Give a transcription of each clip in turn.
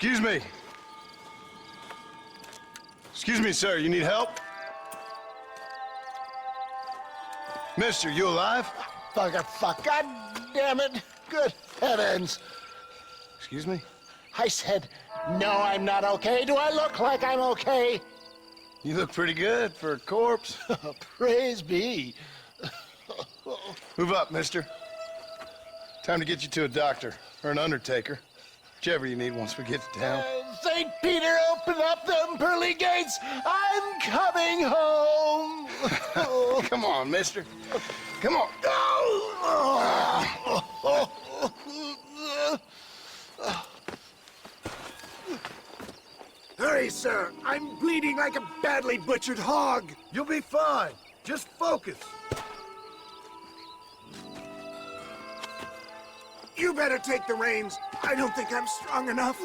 Excuse me. Excuse me, sir. You need help? Mister, you alive? Fuck, God damn it. Good heavens. Excuse me? I said, no, I'm not okay. Do I look like I'm okay? You look pretty good for a corpse. Praise be. Move up, mister. Time to get you to a doctor or an undertaker. Whichever you need once we get to town. St. Peter, open up them pearly gates. I'm coming home. Come on, mister. Come on. Hurry, sir. I'm bleeding like a badly butchered hog. You'll be fine. Just focus. You better take the reins. I don't think I'm strong enough.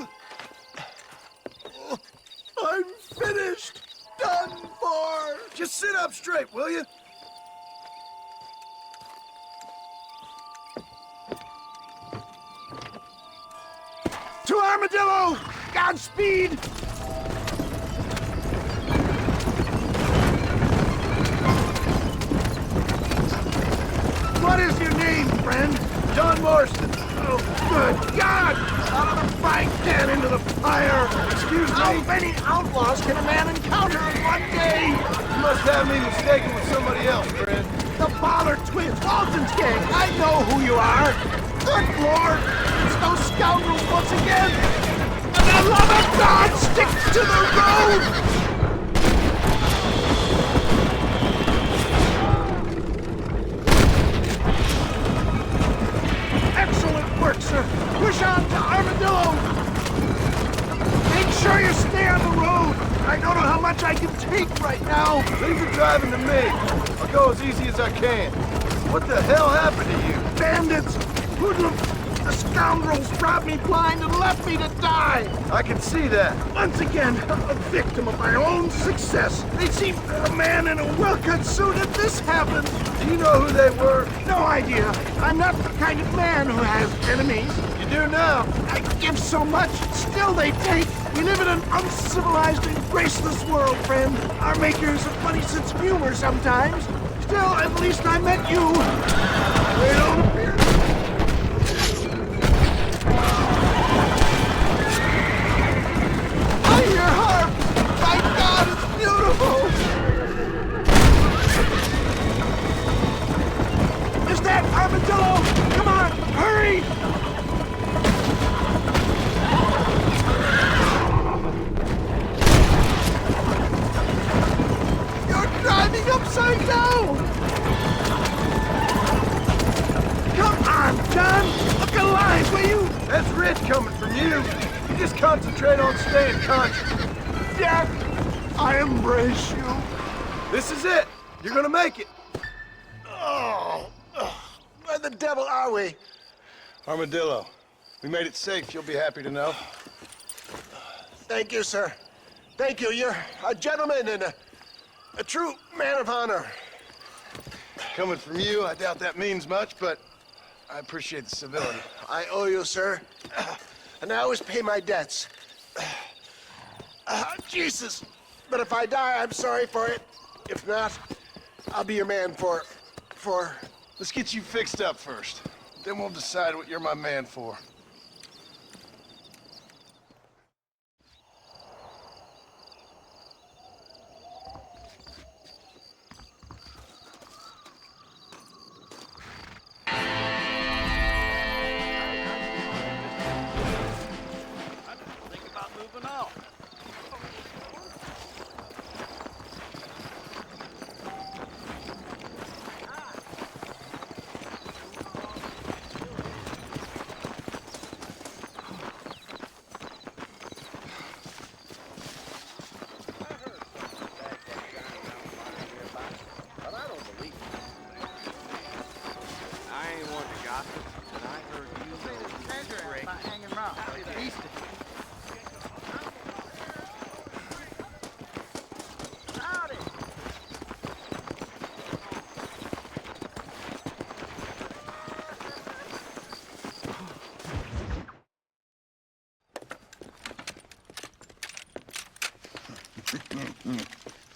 I'm finished. Done for. Just sit up straight, will you? To Armadillo! Godspeed! What is your name, friend? John Marston. Oh, good God! Out of the frying pan into the fire! Excuse me? How many outlaws can a man encounter in one day? You must have me mistaken with somebody else, friend. The Pollard twins, Walton's gang! I know who you are! Good Lord! It's those scoundrels once again! And the love of God, stick to the road! Excellent work, sir! Push on to Armadillo! Make sure you stay on the road! I don't know how much I can take right now! Leave the driving to me. I'll go as easy as I can. What the hell happened to you? Bandits! Hoodlums! The scoundrels robbed me blind and left me to die! I can see that. Once again, a victim of my own success. They seemed a man in a well-cut suit and this happened. Do you know who they were? No idea. I'm not the kind of man who has enemies. You do now. I give so much, still they take. We live in an uncivilized and graceless world, friend. Our makers of funny sense of humor sometimes. Still, at least I met you. They don't appear. I hear harp. My God, it's beautiful. Is that Armadillo? Come on, hurry! You're driving upside down! Come on, John! Look alive, will you? That's rich coming from you. You just concentrate on staying conscious. Death, I embrace you. This is it. You're gonna make it. Oh, where the devil are we? Armadillo, we made it safe. You'll be happy to know. Thank you, sir. Thank you. You're a gentleman and a true man of honor. Coming from you, I doubt that means much, but I appreciate the civility. I owe you, sir. And I always pay my debts. Jesus. But if I die, I'm sorry for it. If not, I'll be your man for... Let's get you fixed up first. Then we'll decide what you're my man for.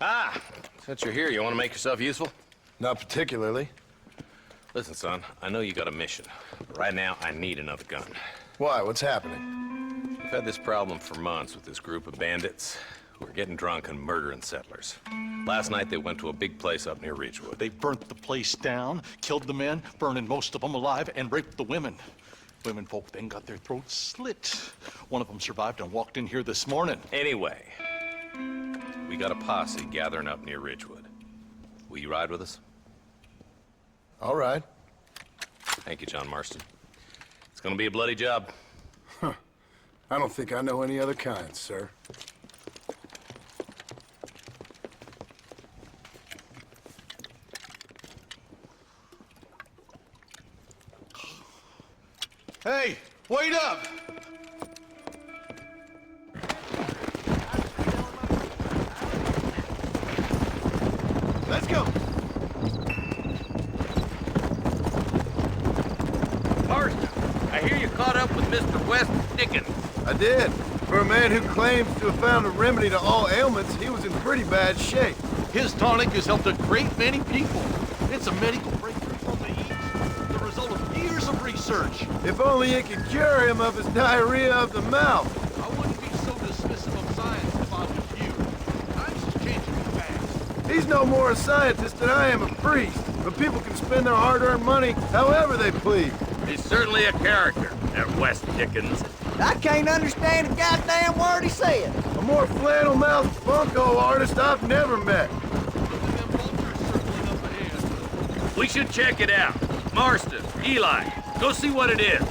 Ah, since you're here, you want to make yourself useful? Not particularly. Listen, son, I know you got a mission. But right now, I need another gun. Why? What's happening? We've had this problem for months with this group of bandits who are getting drunk and murdering settlers. Last night, they went to a big place up near Ridgewood. They burnt the place down, killed the men, burning most of them alive, and raped the women. Women folk then got their throats slit. One of them survived and walked in here this morning. Anyway, we got a posse gathering up near Ridgewood. Will you ride with us? All right. Thank you, John Marston. It's gonna be a bloody job. I don't think I know any other kind, sir. Hey, wait up! Let's go. Marston, I hear you caught up with Mr. West Dickens. I did. For a man who claims to have found a remedy to all ailments, he was in pretty bad shape. His tonic has helped a great many people. It's a medical breakthrough from the East, the result of years of research. If only it could cure him of his diarrhea of the mouth. I wouldn't be so dismissive of science if I was you. Times is changing fast. He's no more a scientist than I am a priest. But people can spend their hard-earned money however they please. He's certainly a character, that West Dickens. I can't understand a goddamn word he said. A more flannel-mouthed funko artist I've never met. Look at them vultures circling up ahead. We should check it out. Marston, Eli, go see what it is.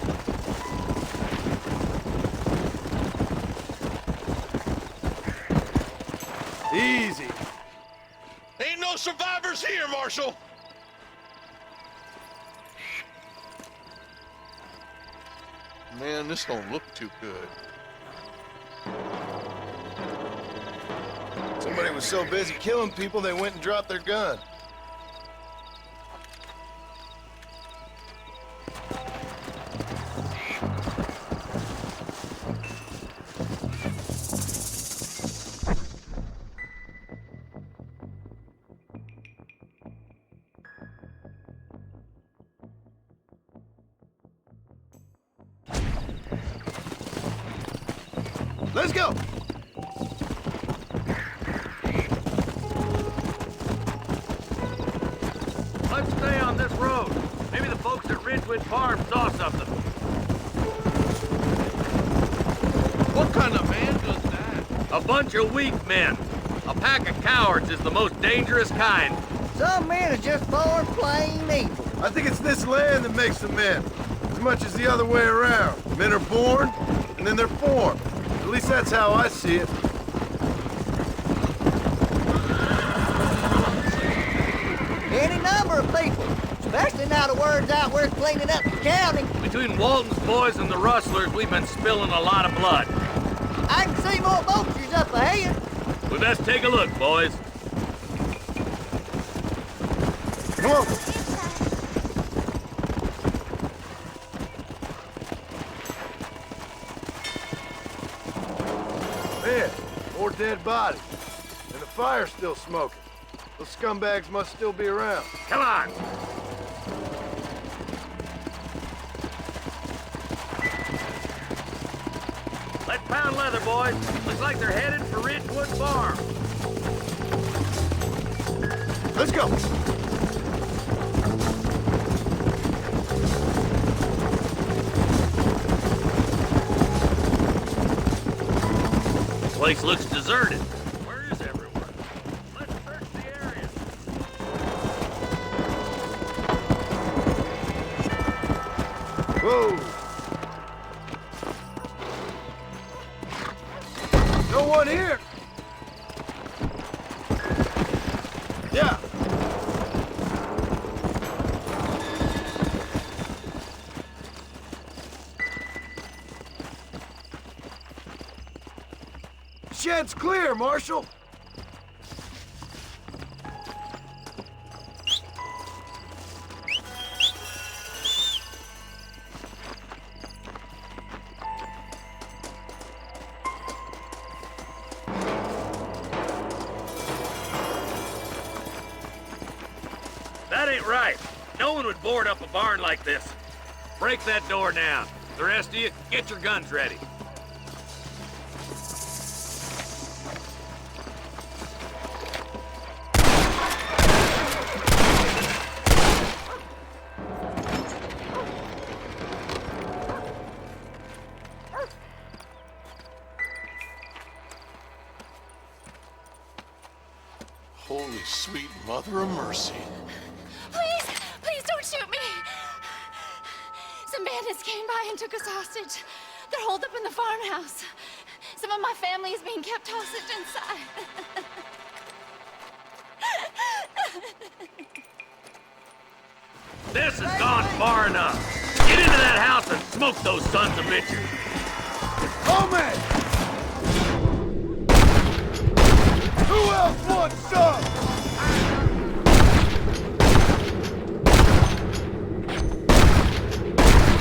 Easy. Ain't no survivors here, Marshal! Man, this don't look too good. Somebody was so busy killing people, they went and dropped their gun. Let's go! Let's stay on this road. Maybe the folks at Ridgewood Farm saw something. What kind of man does that? A bunch of weak men. A pack of cowards is the most dangerous kind. Some men are just born plain evil. I think it's this land that makes them men, as much as the other way around. Men are born, and then they're formed. At least that's how I see it. Any number of people, especially now the word's out we're cleaning up the county. Between Walton's boys and the rustlers, we've been spilling a lot of blood. I can see more vultures up ahead. We best take a look, boys. Come on. Man, more dead bodies. And the fire's still smoking. Those scumbags must still be around. Come on. Let's pound leather, boys. Looks like they're headed for Ridgewood Farm. Let's go. Place looks deserted. Where is everyone? Let's search the area. Whoa. No one here. Yeah. Shed's clear, Marshal. right. No one would board up a barn like this. Break that door down. The rest of you, get your guns ready. Holy sweet mother of mercy. Please don't shoot me. Some bandits came by and took us hostage. They're holed up in the farmhouse. Some of my family is being kept hostage inside. This has gone far enough. Get into that house and smoke those sons of bitches. Oh, man! Who else wants some?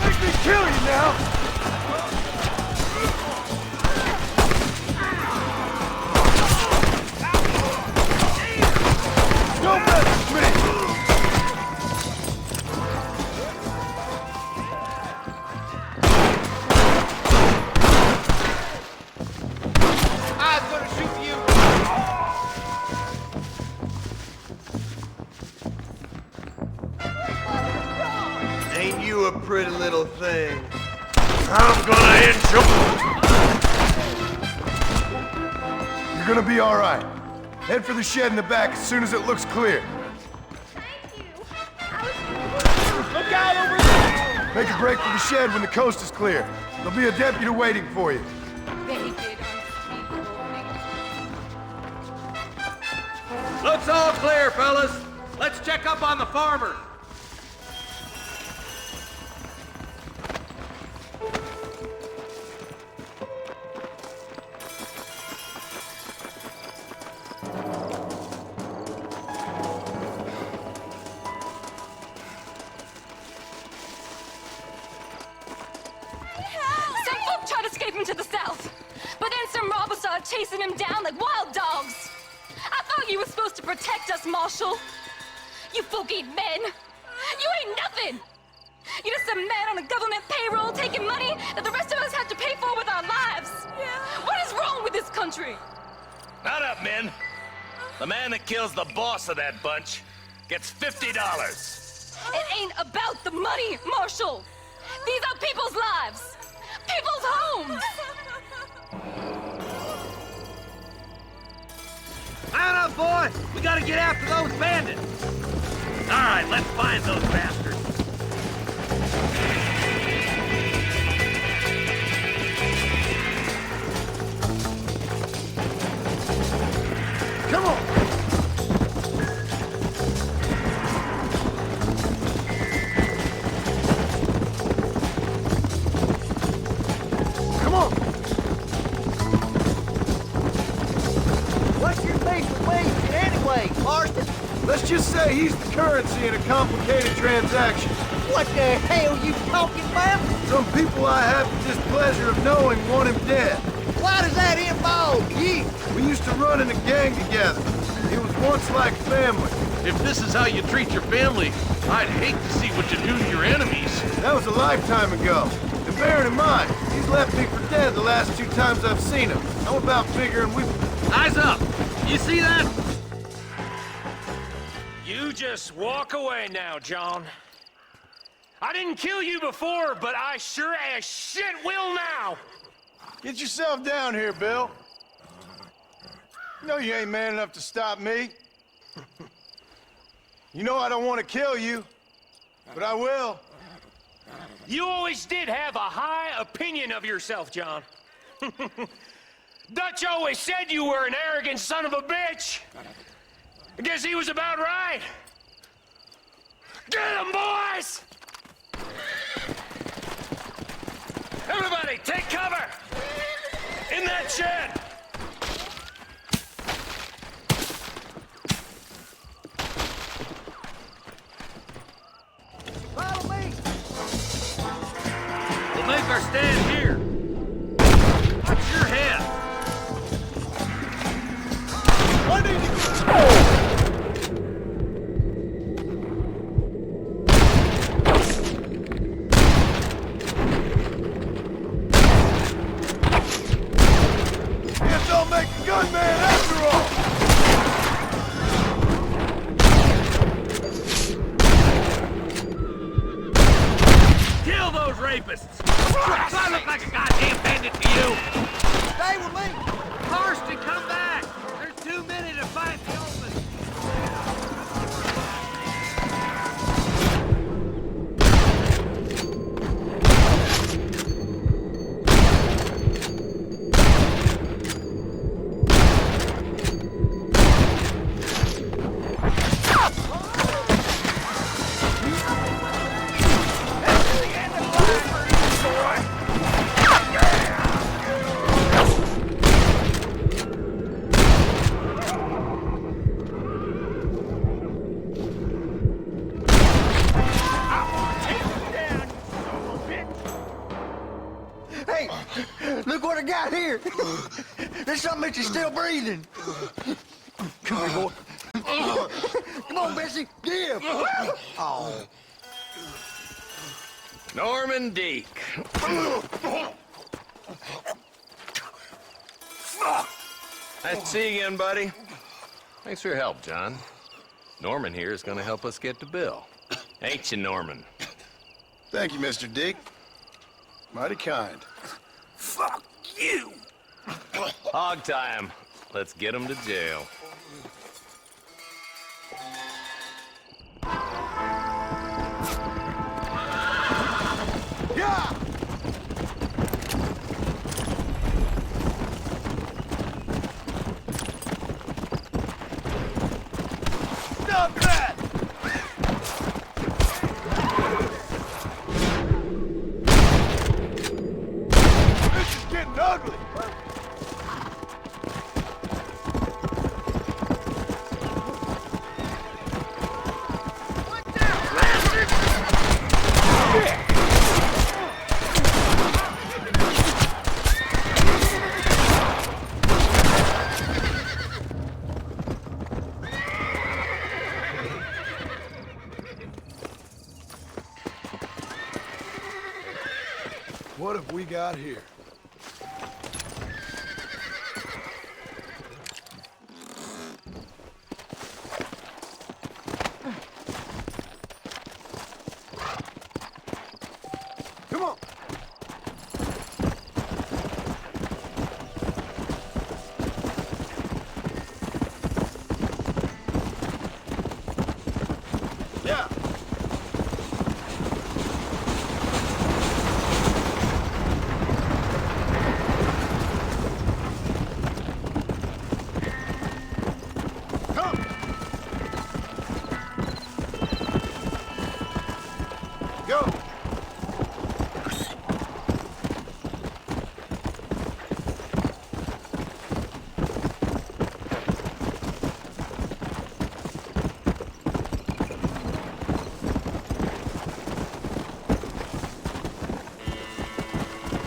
Make me kill you now! Don't mess with me! I'm gonna shoot you. Ain't you a pretty little thing? I'm gonna inch you. You're gonna be all right. Head for the shed in the back as soon as it looks clear. Look out over there! Make a break for the shed when the coast is clear. There'll be a deputy waiting for you. They did unspeakable things. Looks all clear, fellas. Let's check up on the farmer. Some folk tried to escape him to the south, but then some robbers started chasing him down like wild dogs. I thought you were supposed to protect us, Marshal. You folk ain't men. You ain't nothing. You're just some man on a government payroll taking money that the rest of us have to pay for with our lives. What is wrong with this country? Not up, men. The man that kills the boss of that bunch gets $50. It ain't about the money, Marshal. These are people's lives, people's homes. Mount up, boy! We gotta get after those bandits! All right, let's find those bastards. Come on! Come on! What's your beef with Williamson anyway, Marston? Let's just say he's the currency in a complicated transaction. What the hell you talking about? Some people I have the displeasure of knowing want him dead. Why does that involve you? We used to run in a gang together. It was once like family. If this is how you treat your family, I'd hate to see what you do to your enemies. That was a lifetime ago. And bearing in mind, he's left me for dead the last 2 times I've seen him. How about figuring we... Eyes up! You see that? You just walk away now, John. I didn't kill you before, but I sure as shit will now! Get yourself down here, Bill. You know you ain't man enough to stop me. You know I don't want to kill you, but I will. You always did have a high opinion of yourself, John. Dutch always said you were an arrogant son of a bitch. I guess he was about right. Get him, boys! Everybody, take cover! In that shed! Follow me. We'll make our stand here. Watch your head. rapists. Do I look like a goddamn bandit to you? Stay with me. Marston, come back. There's too many to fight the open. Hey, look what I got here. There's something that you're still breathing. Come here, boy. Come on, Bessie, give. Oh. Norman Deek. Nice to see you again, buddy. Thanks for your help, John. Norman here is going to help us get to Bill. Ain't you, Norman? Thank you, Mr. Dick. Mighty kind. Fuck you. Hog time. Let's get him to jail. Yeah! Stop that! This is getting ugly. What have we got here? Come on. Yeah. Go!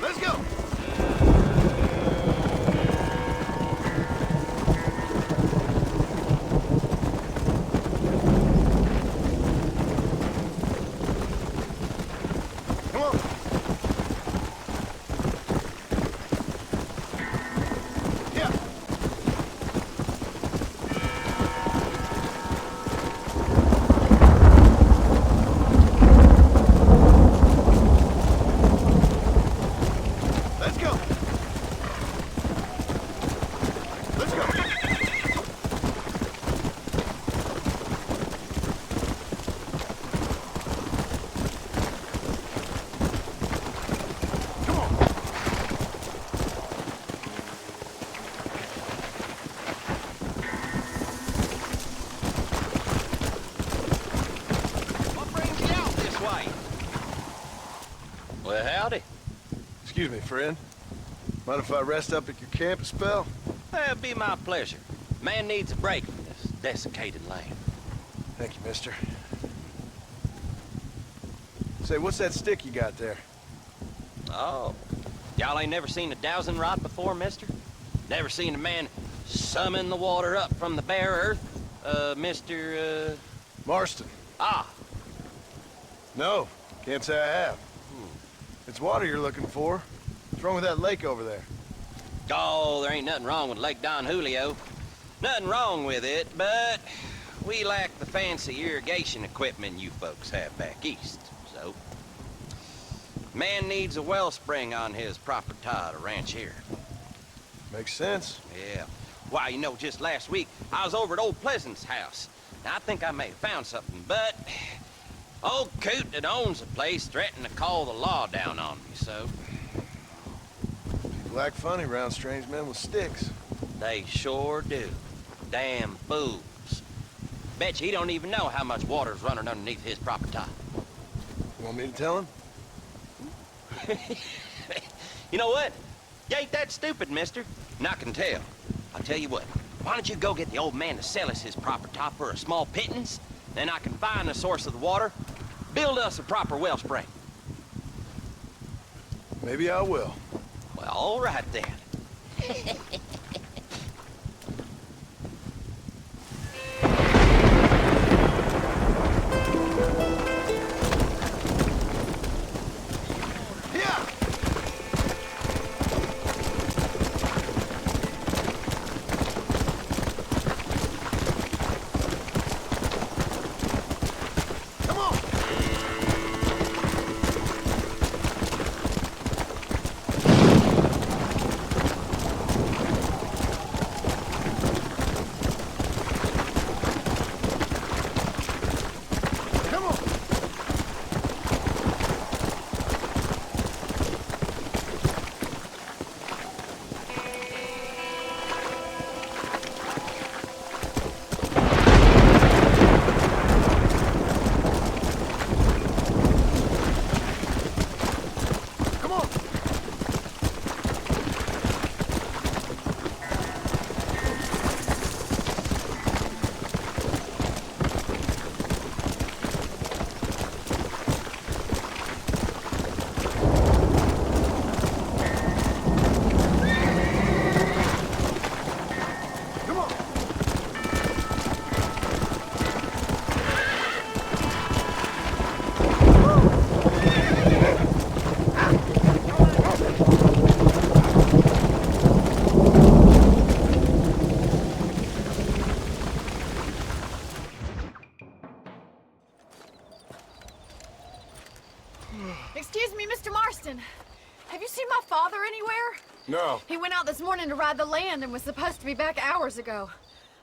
Let's go! Come on! Yeah! Let's go! Let's go! Come on! What brings you out this way? Well, howdy. Excuse me, friend. Mind if I rest up at your camp a spell? That'd be my pleasure. Man needs a break from this desiccated land. Thank you, mister. Say, what's that stick you got there? Oh. Y'all ain't never seen a dowsing rod before, mister? Never seen a man summon the water up from the bare earth? Mr. Marston. Ah. No, can't say I have. It's water you're looking for. What's wrong with that lake over there? Oh, there ain't nothing wrong with Lake Don Julio. Nothing wrong with it, but we lack the fancy irrigation equipment you folks have back east. So, Man needs a wellspring on his property to ranch here. Makes sense. Yeah. Why, you know, just last week, I was over at old Pleasant's house. Now, I think I may have found something, but old Coot that owns the place threatened to call the law down on me, so... People act funny around strange men with sticks. They sure do. Damn fools. Bet you he don't even know how much water's running underneath his property. You want me to tell him? You know what? You ain't that stupid, mister. And I can tell. I'll tell you what. Why don't you go get the old man to sell us his property for a small pittance? Then I can find the source of the water, build us a proper wellspring. Maybe I will. Well, all right then. Excuse me, Mr. Marston. Have you seen my father anywhere? No. He went out this morning to ride the land and was supposed to be back hours ago.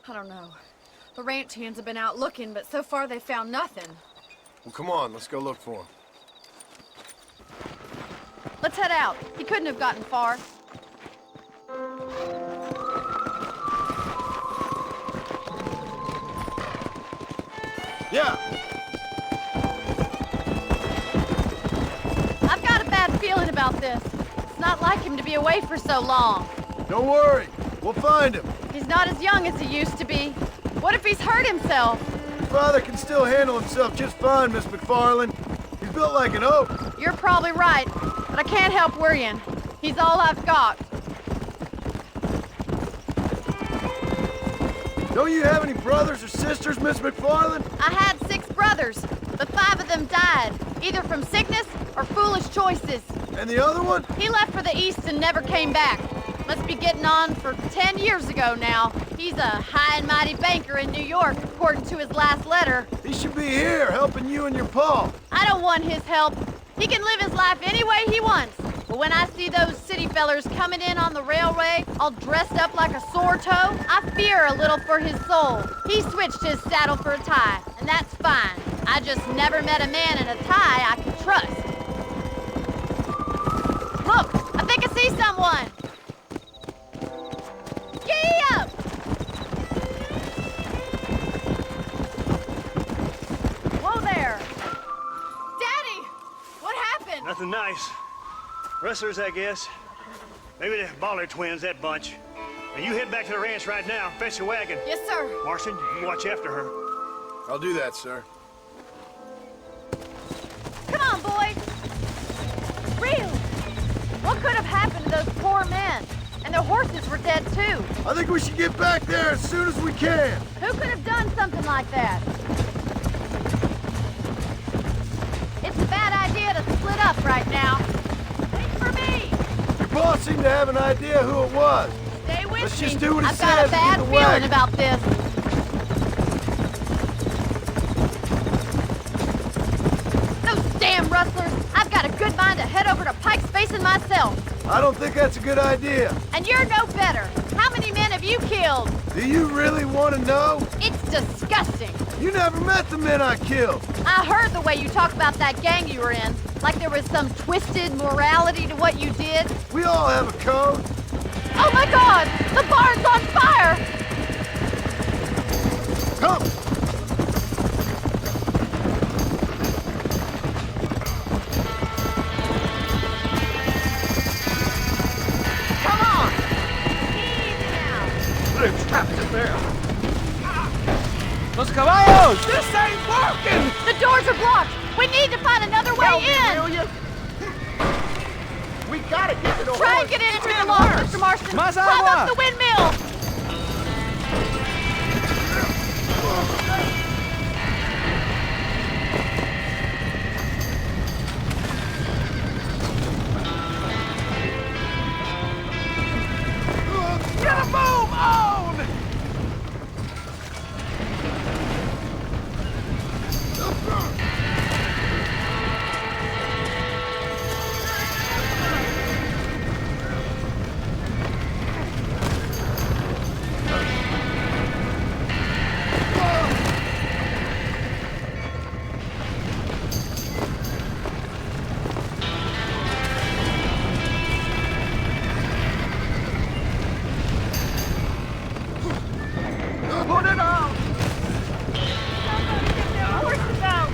I don't know. The ranch hands have been out looking, but so far they found nothing. Well, come on, let's go look for him. Let's head out. He couldn't have gotten far. Yeah. I've got a bad feeling about this. It's not like him to be away for so long. Don't worry, we'll find him. He's not as young as he used to be. What if he's hurt himself? Your father can still handle himself just fine, Miss McFarland. He's built like an oak. You're probably right, but I can't help worrying. He's all I've got. Don't you have any brothers or sisters, Miss McFarland? I had 6 brothers, but 5 of them died, either from sickness or foolish choices. And the other one? He left for the east and never came back. Must be getting on for 10 years ago now. He's a high and mighty banker in New York, according to his last letter. He should be here, helping you and your pa. I don't want his help. He can live his life any way he wants. But when I see those city fellers coming in on the railway, all dressed up like a sore toe, I fear a little for his soul. He switched his saddle for a tie, and that's fine. I just never met a man in a tie I could trust. Look, I think I see someone. Gee up! Whoa there! Daddy! What happened? Nothing nice. Rustlers, I guess. Maybe the Baller twins, that bunch. Now you head back to the ranch right now. Fetch the wagon. Yes, sir. Marston, you watch after her. I'll do that, sir. Come on, boys! Really? What could have happened to those poor men? And their horses were dead, too. I think we should get back there as soon as we can. Who could have done something like that? It's a bad idea to split up right now. Wait for me! Your boss seemed to have an idea who it was. Stay with Let's me. just do what he I've got a says, bad either feeling way. about this. Those damn rustlers! I've got a good mind to head myself. I don't think that's a good idea. And you're no better. How many men have you killed? Do you really want to know? It's disgusting. You never met the men I killed. I heard the way you talk about that gang you were in, like there was some twisted morality to what you did. We all have a code. Oh my God! The barn's on fire! Come! Come on! Easy now. It's trapped in there. Los caballos! This ain't working! The doors are blocked! We need to find another way in! Will you? We gotta get to the Try horse. and get in through the loft, Mr. Marston! Más Climb agua. up the windmill! Get a move on! Put it out. Somebody get their horses out!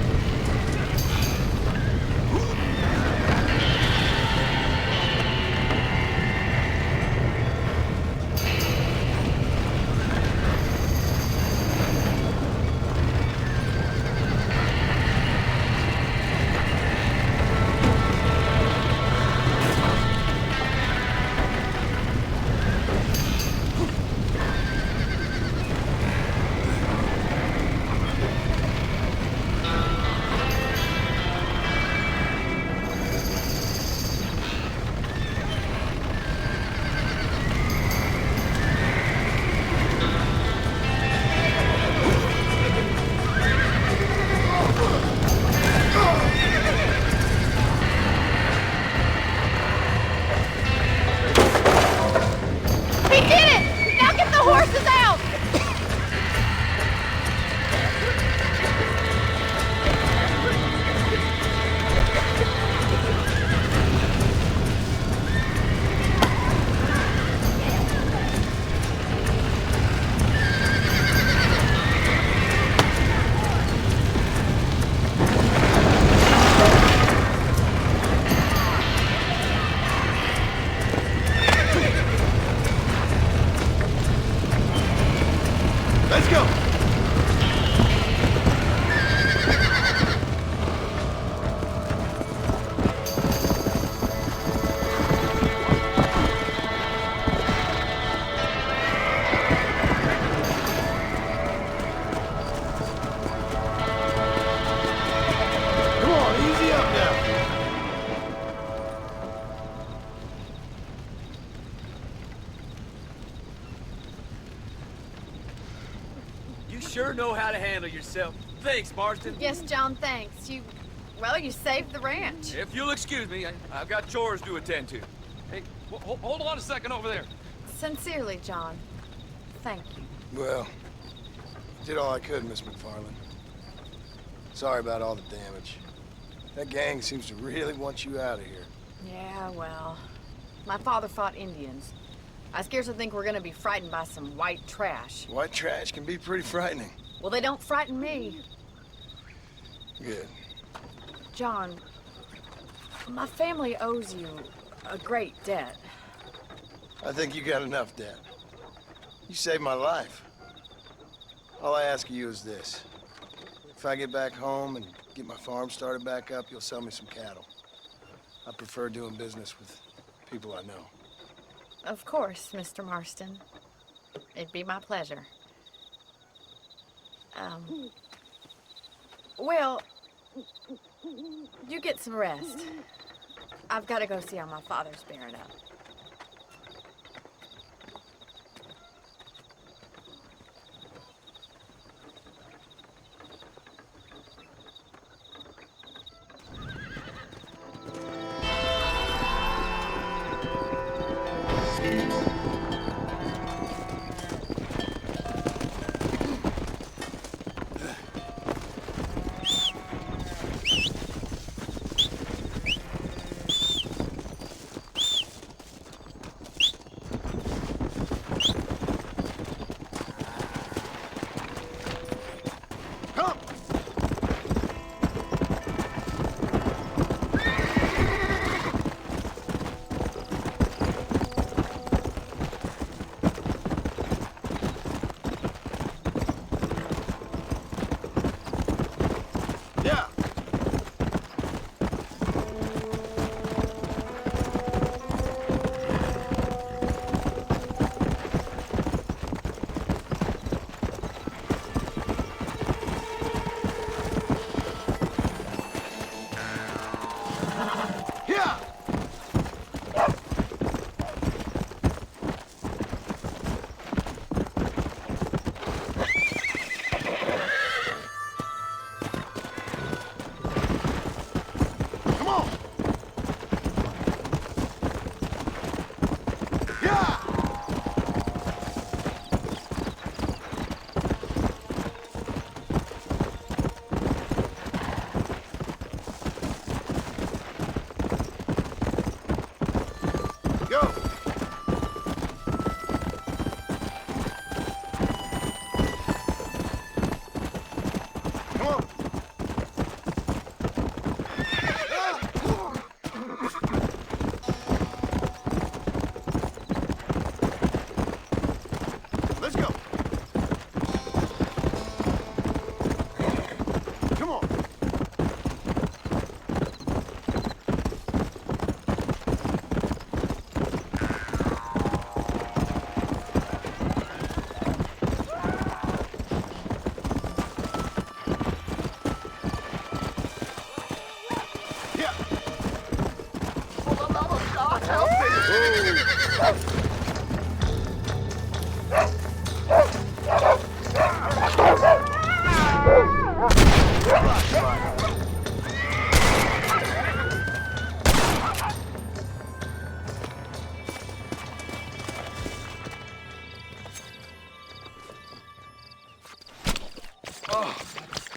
He did it! Now get the horses out! Let's go. Come on, easy up now. You sure know how to handle yourself. Thanks, Marston. Yes, John, thanks. You saved the ranch. If you'll excuse me, I've got chores to attend to. Hey, hold on a second over there. Sincerely, John. Thank you. Well, did all I could, Miss McFarland. Sorry about all the damage. That gang seems to really want you out of here. Yeah, well, my father fought Indians. I scarcely think we're gonna be frightened by some white trash. White trash can be pretty frightening. Well, they don't frighten me. Good. John, my family owes you a great debt. I think you got enough debt. You saved my life. All I ask of you is this. If I get back home and get my farm started back up, you'll sell me some cattle. I prefer doing business with people I know. Of course, Mr. Marston. It'd be my pleasure. Well, you get some rest. I've got to go see how my father's bearing up.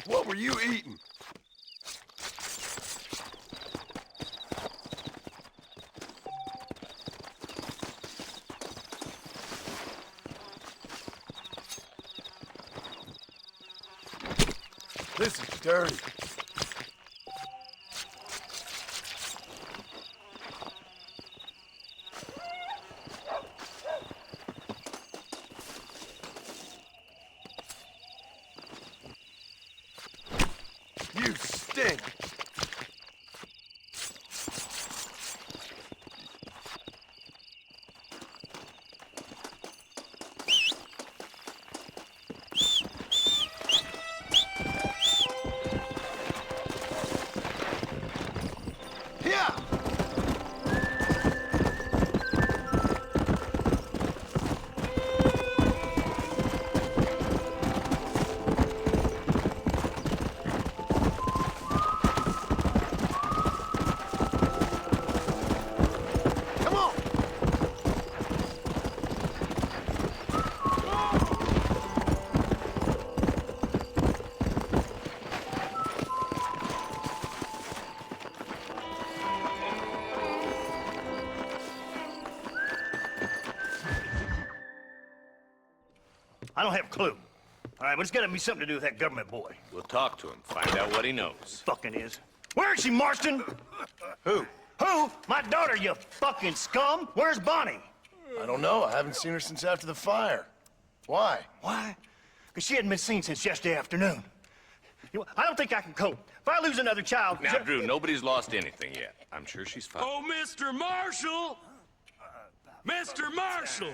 What were you eating? This is dirty. You stink. Yeah. Come on. I don't have a clue. All right, but it's got to be something to do with that government boy. We'll talk to him, find out what he knows. Fucking is. Where is she, Marston? Who? Who? My daughter, you fucking scum. Where's Bonnie? I don't know. I haven't seen her since after the fire. Why? Why? Because she hadn't been seen since yesterday afternoon. You know, I don't think I can cope. If I lose another child... Now, Drew, nobody's lost anything yet. I'm sure she's fine. Oh, Mr. Marshall! Mr. Marshall!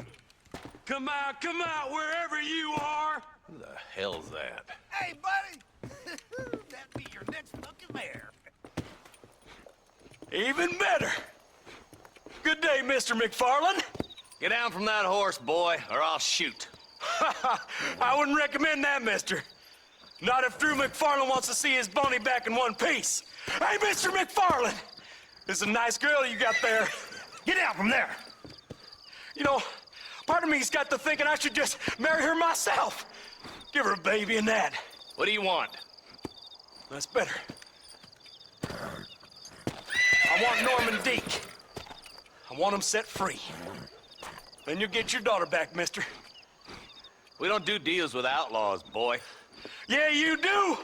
Come out, wherever you are! Who the hell's that? Hey, buddy! That'd be your next fucking mayor. Even better! Good day, Mr. McFarland. Get down from that horse, boy, or I'll shoot. I wouldn't recommend that, mister. Not if Drew McFarland wants to see his Bonnie back in one piece. Hey, Mr. McFarland! This is a nice girl you got there. Get out from there! You know, part of me's got to thinking I should just marry her myself. Give her a baby and that. What do you want? That's better. I want Norman Deek. I want him set free. Then you'll get your daughter back, mister. We don't do deals with outlaws, boy. Yeah, you do.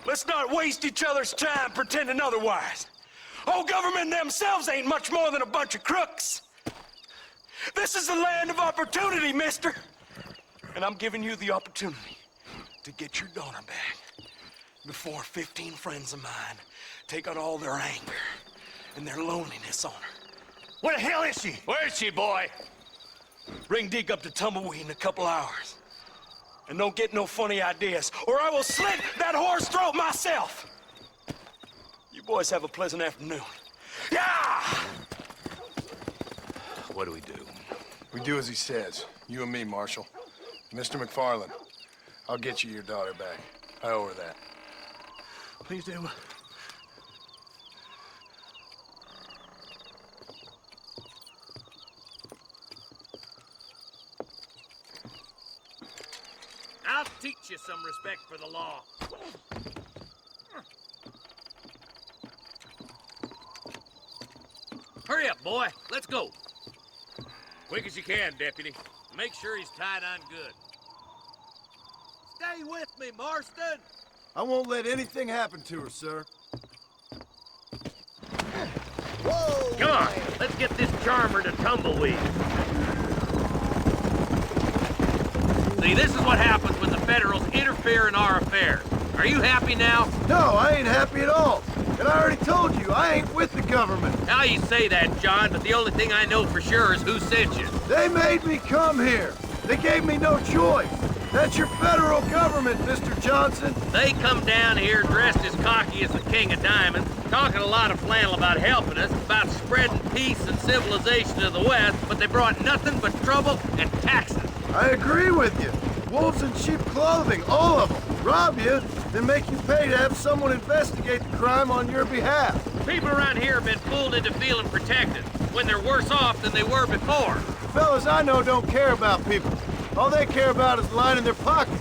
Let's not waste each other's time pretending otherwise. Oh, government themselves ain't much more than a bunch of crooks. This is the land of opportunity, mister. And I'm giving you the opportunity to get your daughter back before 15 friends of mine take out all their anger and their loneliness on her. Where the hell is she? Where is she, boy? Bring Deke up to Tumbleweed in a couple hours. And don't get no funny ideas, or I will slit that whore's throat myself. You boys have a pleasant afternoon. Yeah! What do we do? We do as he says. You and me, Marshal. Mr. McFarland, I'll get you your daughter back. I owe her that. Please do. I'll teach you some respect for the law. Hurry up, boy. Let's go. Quick as you can, Deputy. Make sure he's tied on good. Stay with me, Marston. I won't let anything happen to her, sir. Come on, let's get this charmer to Tumbleweed. See, this is what happens when the Federals interfere in our affairs. Are you happy now? No, I ain't happy at all. And I already told you, I ain't with the government. Now you say that, John, but the only thing I know for sure is who sent you. They made me come here. They gave me no choice. That's your federal government, Mr. Johnson. They come down here dressed as cocky as the King of Diamonds, talking a lot of flannel about helping us, about spreading peace and civilization to the West, but they brought nothing but trouble and taxes. I agree with you. Wolves in sheep clothing, all of them. Rob you, then make you pay to have someone investigate the crime on your behalf. People around here have been fooled into feeling protected, when they're worse off than they were before. The fellas I know don't care about people. All they care about is lining their pockets.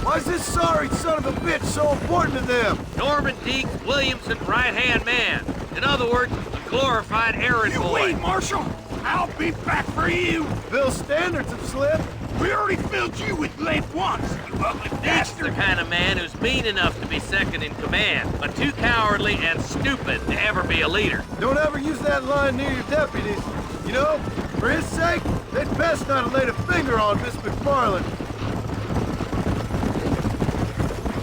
Why is this sorry son of a bitch so important to them? Norman Deek Williamson's right-hand man. In other words, a glorified errand boy. Wait, Marshal! I'll be back for you! Bill's standards have slipped. We already filled you with lead once, you ugly Deek's bastard! the kind of man who's mean enough to be second in command, but too cowardly and stupid to ever be a leader. Don't ever use that line near your deputies. You know, for his sake, they'd best not have laid a finger on Miss McFarland.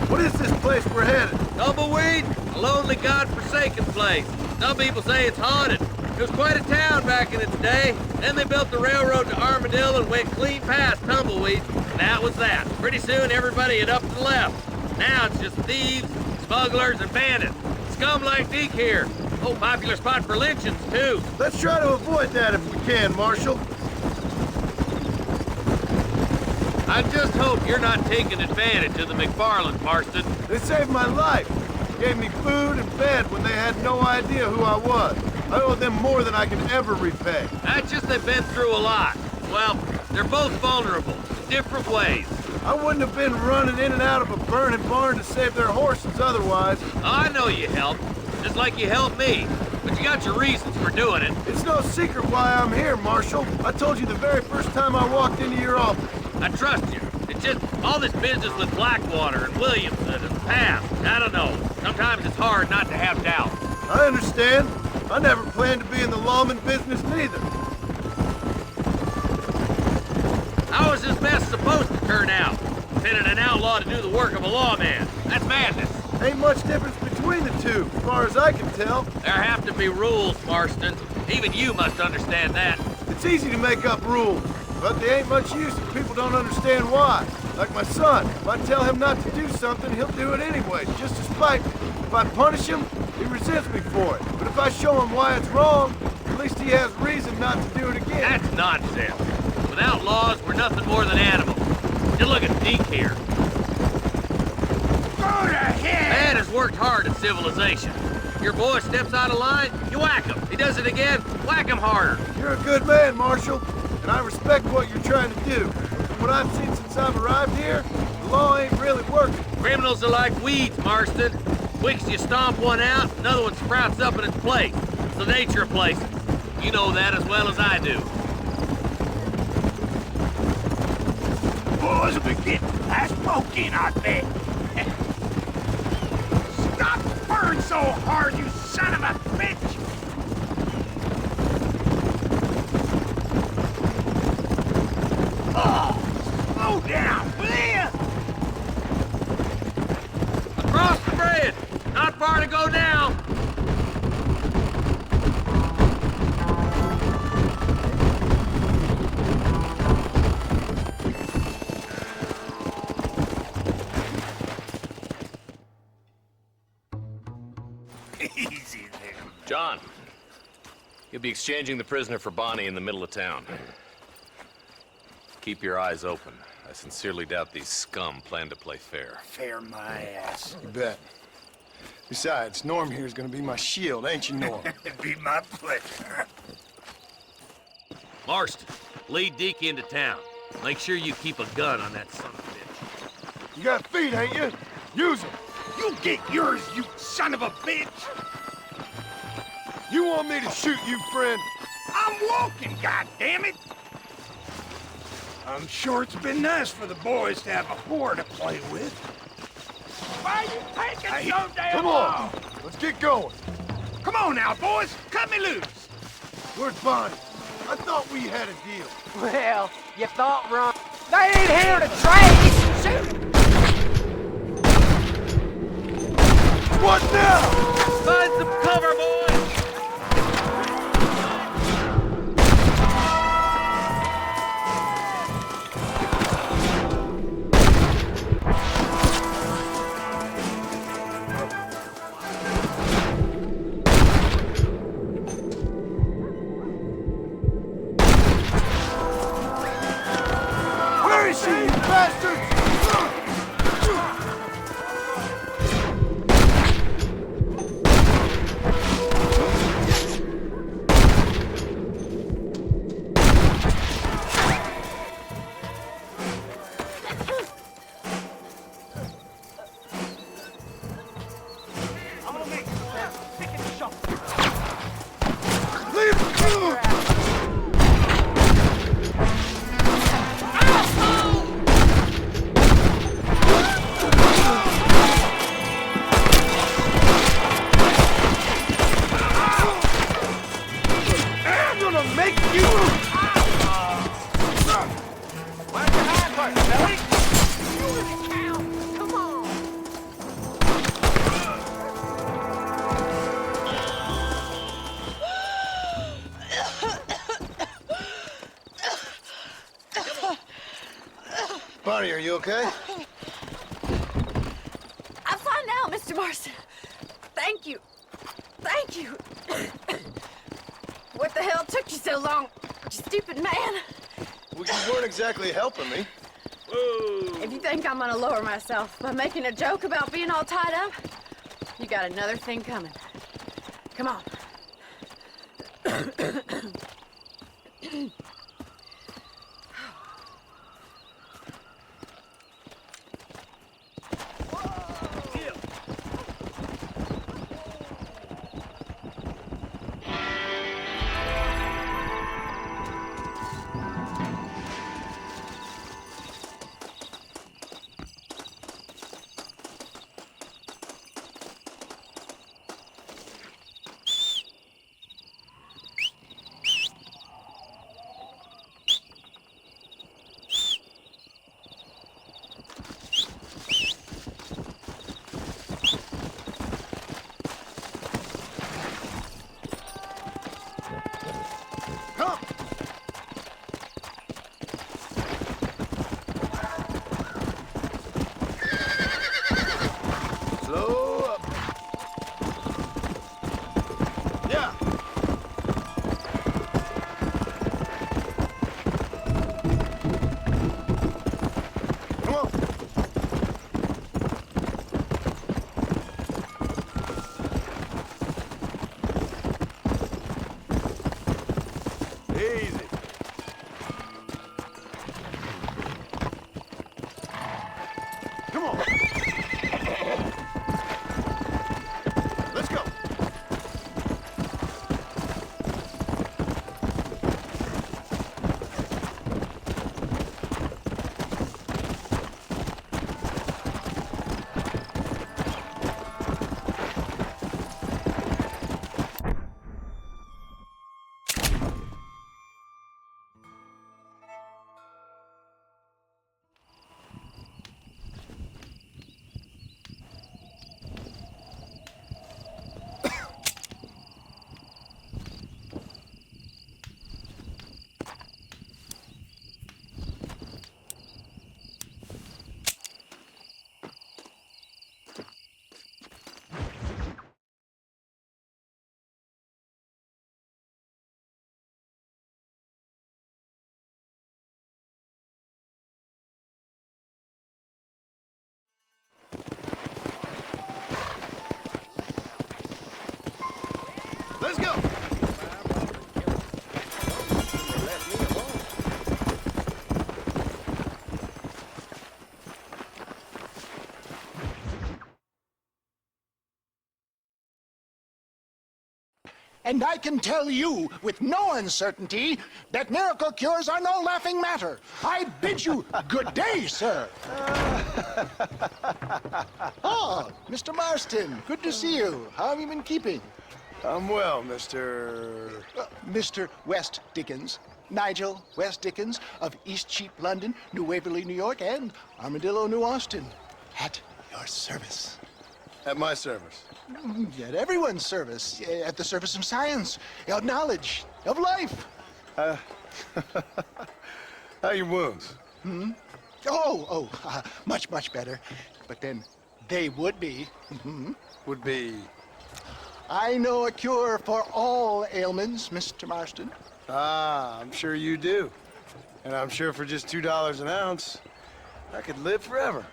What is this place we're headed? Tumbleweed, a lonely, god-forsaken place. Some people say it's haunted. It was quite a town back in its day. Then they built the railroad to Armadillo and went clean past Tumbleweed. And that was that. Pretty soon everybody had up and left. Now it's just thieves, smugglers, and bandits. Scum like Deke here. Oh, popular spot for lynchings, too. Let's try to avoid that if we can, Marshal. I just hope you're not taking advantage of the McFarland, Marston. They saved my life. Gave me food and bed when they had no idea who I was. I owe them more than I can ever repay. That's just they've been through a lot. Well, they're both vulnerable in different ways. I wouldn't have been running in and out of a burning barn to save their horses otherwise. I know you helped, just like you helped me. But you got your reasons for doing it. It's no secret why I'm here, Marshal. I told you the very first time I walked into your office. I trust you. It's just all this business with Blackwater and Williamson and the past. I don't know. Sometimes it's hard not to have doubt. I understand. I never planned to be in the lawman business neither. How is this mess supposed to turn out? Sending an outlaw to do the work of a lawman. That's madness. Ain't much difference between the two, as far as I can tell. There have to be rules, Marston. Even you must understand that. It's easy to make up rules, but they ain't much use if people don't understand why. Like my son, if I tell him not to do something, he'll do it anyway, just to spite me. If I punish him, he resents me for it. But if I show him why it's wrong, at least he has reason not to do it again. That's nonsense. Without laws, we're nothing more than animals. Just look at Deke here. Go to hell! Man has worked hard at civilization. Your boy steps out of line, you whack him. He does it again, whack him harder. You're a good man, Marshal, and I respect what you're trying to do. From what I've seen since I've arrived here, the law ain't really working. Criminals are like weeds, Marston. Quick as you stomp one out, another one sprouts up in its place. It's the nature of places. You know that as well as I do. Boys will be getting that smoke in, I bet. Stop burning so hard, you son of a bitch! Oh, slow down, will ya? Across the bridge! Not far to go now! Easy there. John, you'll be exchanging the prisoner for Bonnie in the middle of town. Keep your eyes open. I sincerely doubt these scum plan to play fair. Fair my ass. You bet. Besides, Norm here is gonna be my shield, ain't you, Norm? It'd be my pleasure. Marston, lead Deke into town. Make sure you keep a gun on that son of a bitch. You got feet, ain't you? Use them. You get yours, you son of a bitch! You want me to shoot you, friend? I'm walking, goddammit! I'm sure it's been nice for the boys to have a whore to play with. Why are you taking so damn Come on, let's get going. Come on now, boys, cut me loose! Where's Bonnie? I thought we had a deal. Well, you thought wrong. They ain't here to trade! Shoot! What now? Find some cover, boys! okay? I'm fine now, Mr. Marston. Thank you. Thank you. What the hell took you so long, you stupid man? Well, you weren't exactly helping me. Whoa. If you think I'm gonna lower myself by making a joke about being all tied up, you got another thing coming. Come on. Slow up. Yeah. Come on. Easy. Come on. Let's go. Let's go. And I can tell you with no uncertainty that miracle cures are no laughing matter. I bid you good day, sir. Oh, Mr. Marston, good to see you. How have you been keeping? I'm well, Mr. Mr. West Dickens. Nigel West Dickens of East Cheap, London, New Waverly, New York, and Armadillo, New Austin. At your service. At my service. At everyone's service. At the service of science, of knowledge, of life. How are your wounds? Much, much better. But then they would be. Would be. I know a cure for all ailments, Mr. Marston. Ah, I'm sure you do. And I'm sure for just $2 an ounce, I could live forever.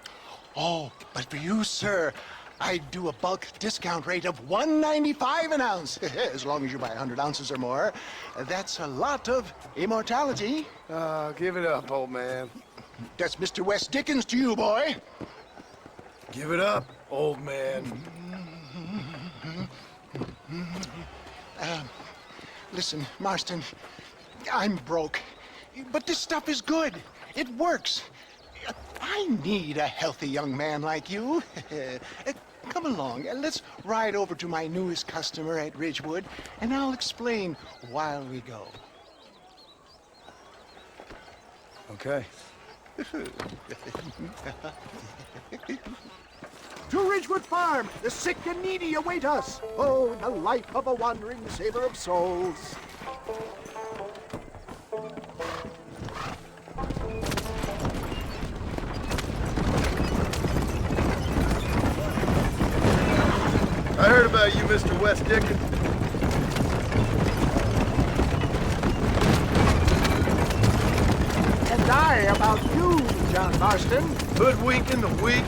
Oh, but for you, sir, I do a bulk discount rate of $1.95 an ounce, as long as you buy 100 ounces or more. That's a lot of immortality. Give it up, old man. That's Mr. West Dickens to you, boy. Give it up, old man. Listen, Marston, I'm broke, but this stuff is good. It works. I need a healthy young man like you. Come along, let's ride over to my newest customer at Ridgewood, and I'll explain while we go. Okay. To Ridgewood Farm, the sick and needy await us. Oh, the life of a wandering saver of souls. about you, Mr. West Dickens? And I about you, John Marston. Hoodwinking the weak,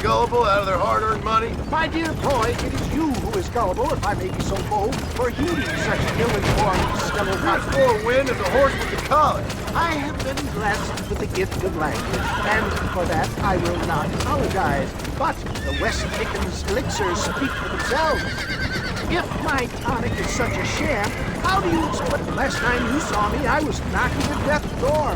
gullible out of their hard-earned money? My dear boy, it is you who is gullible, if I may be so bold, for heeding such ill-informed stellar Not forewind as a horse with the collar. I have been blessed with the gift of language, and for that I will not apologize. But the West Dickens elixirs speak for themselves. If my tonic is such a sham, how do you explain? Last time you saw me, I was knocking at death's door.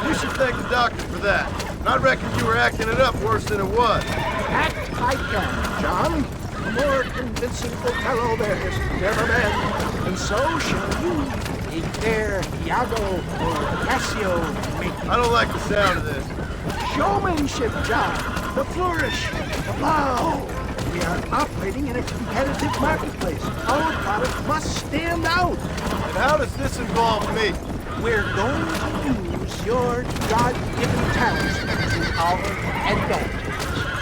You should thank the doctor for that. And I reckon you were acting it up worse than it was. Act I can, John. A more convincing Othello there has never been. And so shall you, a fair Iago or Cassio make. I don't like the sound of this. Showmanship, John. The flourish, the blow. We are operating in a competitive marketplace. Our product must stand out. And how does this involve me? We're going to use your God-given talents to our advantage.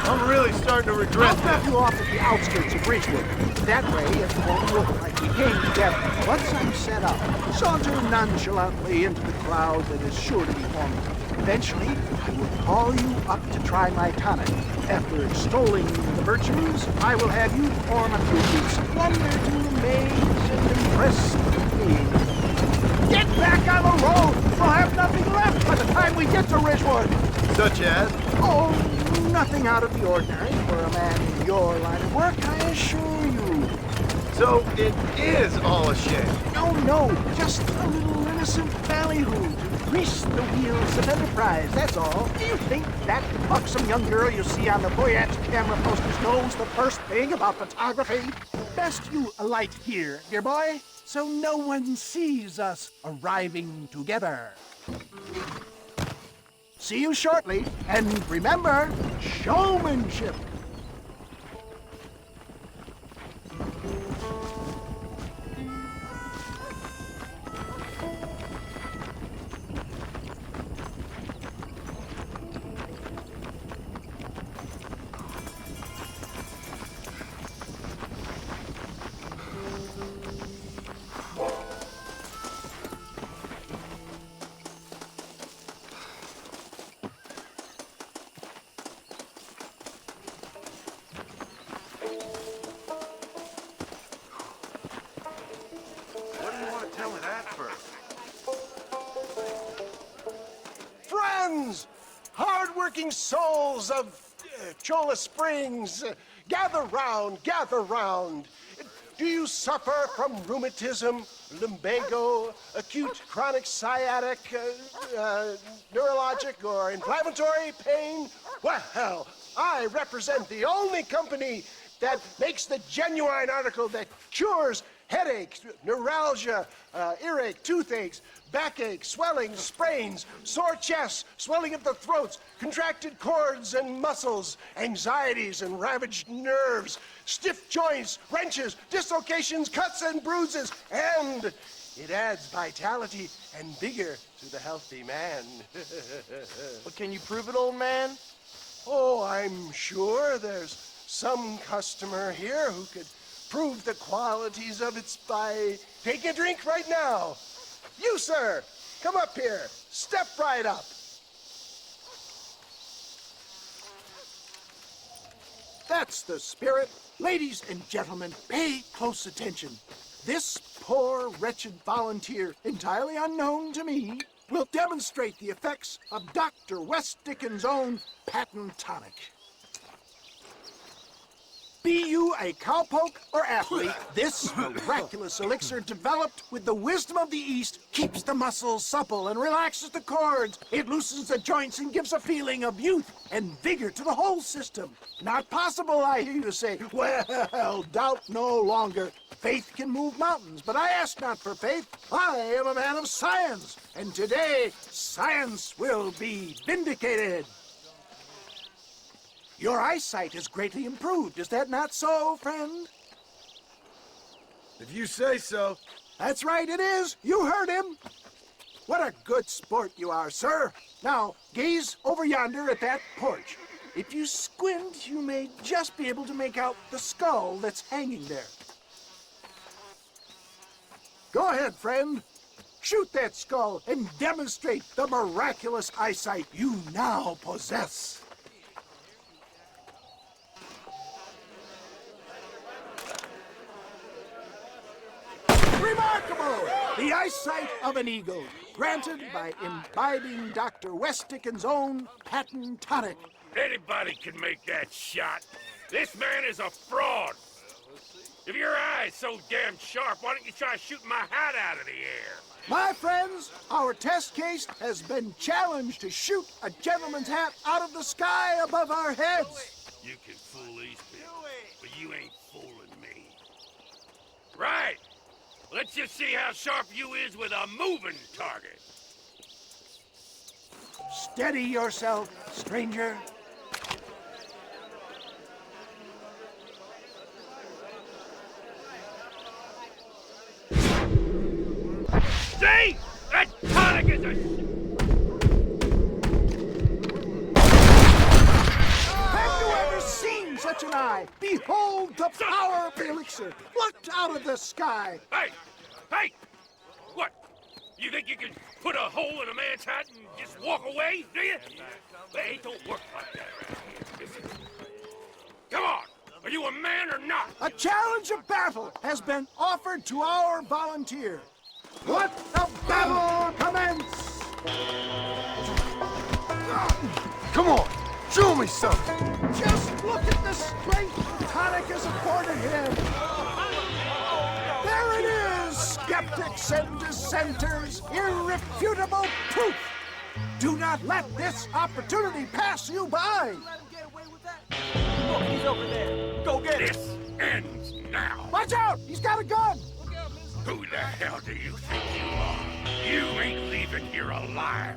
I'm really starting to regret I'll drop you off at the outskirts of Ridgewood. That way, it won't look like we came together. Once I'm set up, saunter nonchalantly into the crowd that is sure to be forming. Eventually, I will call you up to try my tonic. After extolling the virtues, I will have you perform a few feats of wonder to amaze and impress me. Get back on the road! We'll have nothing left by the time we get to Ridgewood! Such as? Oh, nothing out of the ordinary for a man in your line of work, I assure you. So it is all a shame? No, just a little innocent ballyhoo to grease the wheels of enterprise, that's all. Do you think that buxom young girl you see on the voyage camera posters knows the first thing about photography? Best you alight here, dear boy, so no one sees us arriving together. See you shortly, and remember, showmanship. Friends, hard-working souls of Cholla Springs, gather round, gather round. Do you suffer from rheumatism, lumbago, acute chronic sciatic, neurologic or inflammatory pain? Well, I represent the only company that makes the genuine article that cures headaches, neuralgia, earache, toothaches, backache, swelling, sprains, sore chests, swelling of the throats, contracted cords and muscles, anxieties and ravaged nerves, stiff joints, wrenches, dislocations, cuts and bruises, and it adds vitality and vigor to the healthy man. But can you prove it, old man? Oh, I'm sure there's some customer here who could prove the qualities of it by taking a drink right now. You, sir, come up here. Step right up. That's the spirit. Ladies and gentlemen, pay close attention. This poor, wretched volunteer, entirely unknown to me, will demonstrate the effects of Dr. West Dickens' own patent tonic. Be you a cowpoke or athlete, this miraculous elixir developed with the wisdom of the East keeps the muscles supple and relaxes the cords. It loosens the joints and gives a feeling of youth and vigor to the whole system. Not possible, I hear you say. Well, doubt no longer. Faith can move mountains, but I ask not for faith. I am a man of science, and today science will be vindicated. Your eyesight has greatly improved. Is that not so, friend? If you say so. That's right, it is. You heard him. What a good sport you are, sir. Now, gaze over yonder at that porch. If you squint, you may just be able to make out the skull that's hanging there. Go ahead, friend. Shoot that skull and demonstrate the miraculous eyesight you now possess. Remarkable! The eyesight of an eagle, granted by imbibing Dr. West Dickens' own patent tonic. Anybody can make that shot. This man is a fraud. If your eye's so damn sharp, why don't you try shooting my hat out of the air? My friends, our test case has been challenged to shoot a gentleman's hat out of the sky above our heads. You can fool these people, but you ain't fooling me. Right. Let's just see how sharp you is with a moving target. Steady yourself, stranger. See? That tonic is a... Have you ever seen such an eye? Behold the power of the elixir, plucked out of the sky. Hey! Hey! What? You think you can put a hole in a man's hat and just walk away, do you? It don't work like that around here. Listen. Come on! Are you a man or not? A challenge of battle has been offered to our volunteer. Let the battle commence! Come on, show me something. Just look at the strength tonic has afforded him. There it is, skeptics and dissenters, irrefutable proof. Do not let this opportunity pass you by. Look, he's over there. Go get him. This ends now. Watch out, he's got a gun. Who the hell do you think you are? You ain't leaving here alive.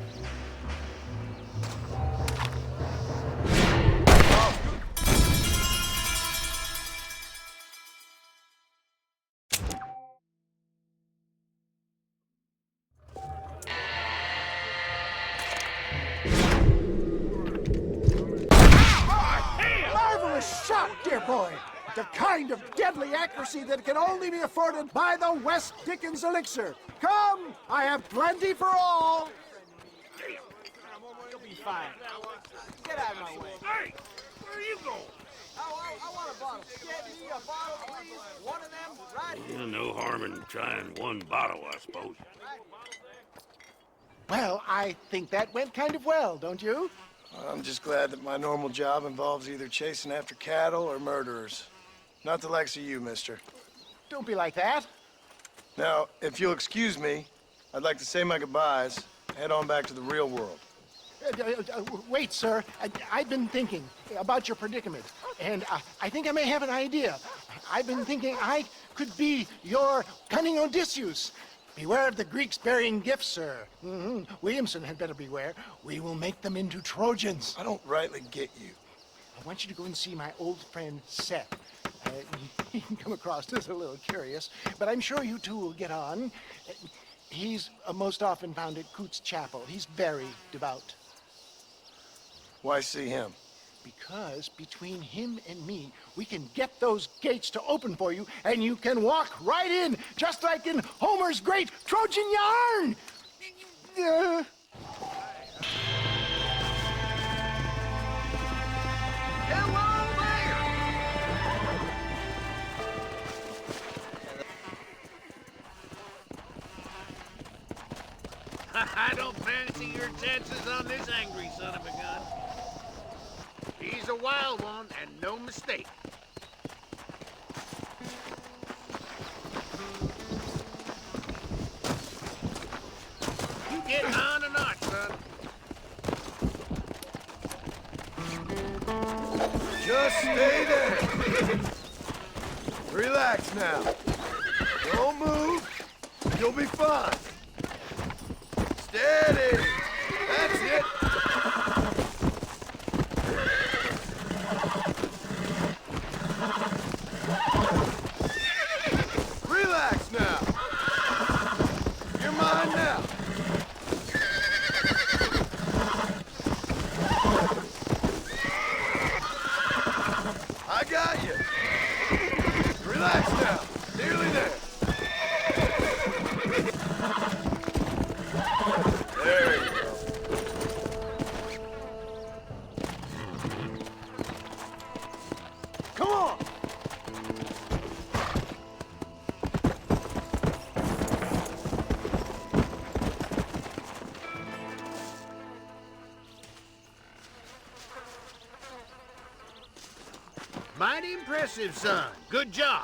Marvelous shot, dear boy. The kind of deadly accuracy that can only be afforded by the West Dickens elixir. Come, I have plenty for all. You'll be fine. Get out of my way. Hey, where are you going? I want a bottle. Get me a bottle, please. One of them right here. No harm in trying one bottle, I suppose. Well, I think that went kind of well, don't you? I'm just glad that my normal job involves either chasing after cattle or murderers. Not the likes of you, mister. Don't be like that. Now, if you'll excuse me, I'd like to say my goodbyes, head on back to the real world. Wait, sir. I've been thinking about your predicament, and I think I may have an idea. I've been thinking I could be your cunning Odysseus. Beware of the Greeks bearing gifts, sir. Williamson had better beware. We will make them into Trojans. I don't rightly get you. I want you to go and see my old friend Seth. He can come across as a little curious, but I'm sure you two will get on. He's most often found at Coots Chapel. He's very devout. Why see him? Because between him and me, we can get those gates to open for you, and you can walk right in, just like in Homer's great Trojan yarn! I don't fancy your chances on this angry son of a gun. He's a wild one, and no mistake. You getting on or not, son? Just stay there. Relax now. Don't move. You'll be fine. Steady. That's it. Relax now. You're mine now. I got you. Relax now. Nearly there. Mighty impressive, son. Good job.